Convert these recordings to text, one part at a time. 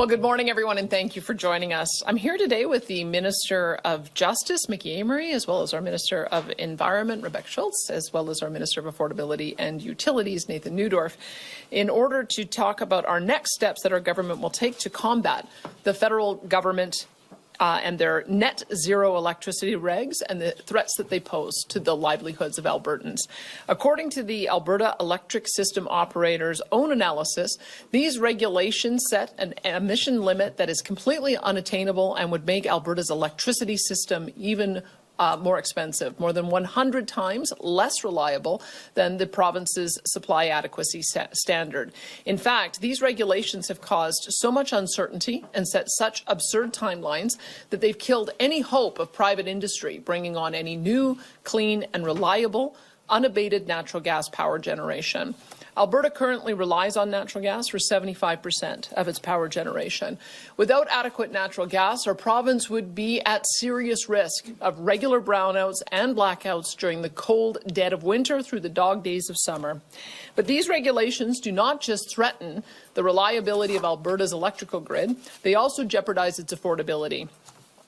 Well, good morning, everyone, and thank you for joining us. I'm here today with the Minister of Justice, Mickey Amery, as well as our Minister of Environment, Rebecca Schultz, as well as our Minister of Affordability and Utilities, Nathan Neudorf, in order to talk about our next steps that our government will take to combat the federal government and their net zero electricity regs and the threats that they pose to the livelihoods of Albertans. According to the Alberta Electric System Operator's own analysis, these regulations set an emission limit that is completely unattainable and would make Alberta's electricity system even more expensive, more than 100 times less reliable than the province's supply adequacy standard. In fact, these regulations have caused so much uncertainty and set such absurd timelines that they've killed any hope of private industry bringing on any new, clean and reliable, unabated natural gas power generation. Alberta currently relies on natural gas for 75% of its power generation. Without adequate natural gas, our province would be at serious risk of regular brownouts and blackouts during the cold dead of winter through the dog days of summer. But these regulations do not just threaten the reliability of Alberta's electrical grid, they also jeopardize its affordability.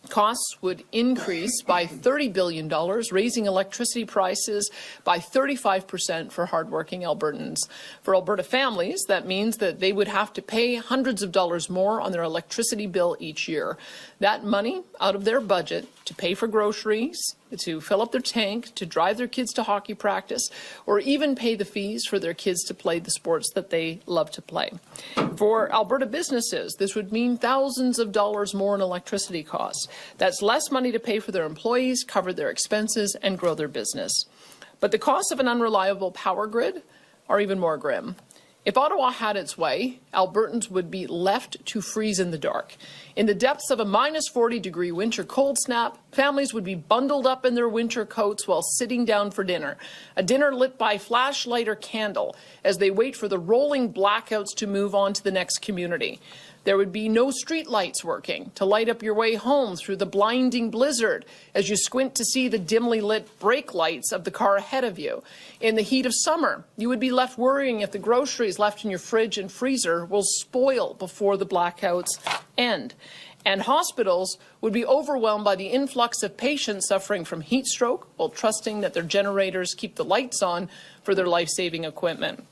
Costs would increase by $30 billion, raising electricity prices by 35% for hardworking Albertans. For Alberta families, that means that they would have to pay hundreds of dollars more on their electricity bill each year. That money out of their budget to pay for groceries, to fill up their tank, to drive their kids to hockey practice, or even pay the fees for their kids to play the sports that they love to play. For Alberta businesses, this would mean thousands of dollars more in electricity costs. That's less money to pay for their employees, cover their expenses, and grow their business. But the costs of an unreliable power grid are even more grim. If Ottawa had its way, Albertans would be left to freeze in the dark. In the depths of a minus 40-degree winter cold snap, families would be bundled up in their winter coats while sitting down for dinner, a dinner lit by flashlight or candle as they wait for the rolling blackouts to move on to the next community. There would be no street lights working to light up your way home through the blinding blizzard as you squint to see the dimly lit brake lights of the car ahead of you. In the heat of summer, you would be left worrying if the groceries left in your fridge and freezer will spoil before the blackouts end. And hospitals would be overwhelmed by the influx of patients suffering from heat stroke while trusting that their generators keep the lights on for their life-saving equipment.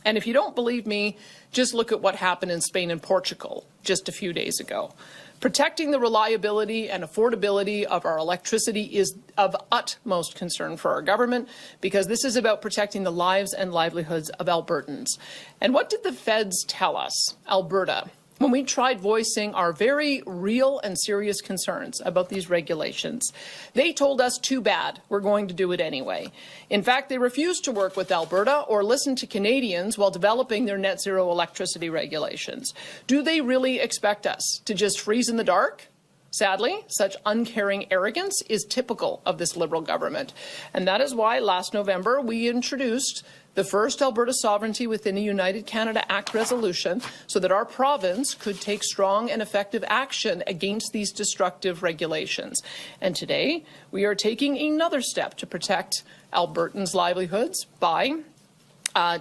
And if you don't believe me, just look at what happened in Spain and Portugal just a few days ago. Protecting the reliability and affordability of our electricity is of utmost concern for our government because this is about protecting the lives and livelihoods of Albertans. And what did the feds tell us, Alberta, when we tried voicing our very real and serious concerns about these regulations? They told us, too bad, we're going to do it anyway. In fact, they refused to work with Alberta or listen to Canadians while developing their net zero electricity regulations. Do they really expect us to just freeze in the dark? Sadly, such uncaring arrogance is typical of this Liberal government. And that is why last November we introduced the first Alberta Sovereignty Within a United Canada Act resolution so that our province could take strong and effective action against these destructive regulations. And today, we are taking another step to protect Albertans' livelihoods by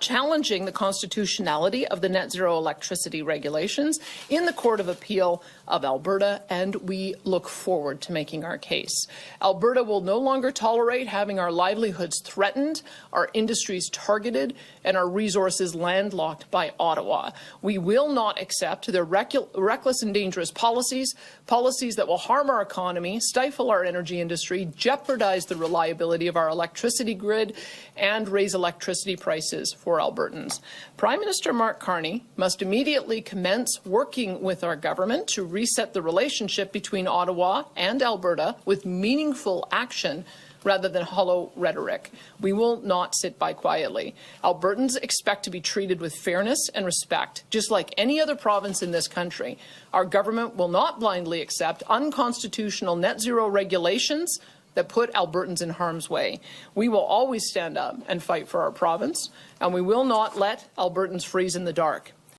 challenging the constitutionality of the net zero electricity regulations in the Court of Appeal of Alberta, and we look forward to making our case. Alberta will no longer tolerate having our livelihoods threatened, our industries targeted, and our resources landlocked by Ottawa. We will not accept their reckless and dangerous policies that will harm our economy, stifle our energy industry, jeopardize the reliability of our electricity grid, and raise electricity prices for Albertans. Prime Minister Mark Carney must immediately commence working with our government to reset the relationship between Ottawa and Alberta with meaningful action rather than hollow rhetoric. We will not sit by quietly. Albertans expect to be treated with fairness and respect, just like any other province in this country. Our government will not blindly accept unconstitutional net zero regulations that put Albertans in harm's way. We will always stand up and fight for our province, and we will not let Albertans freeze in the dark.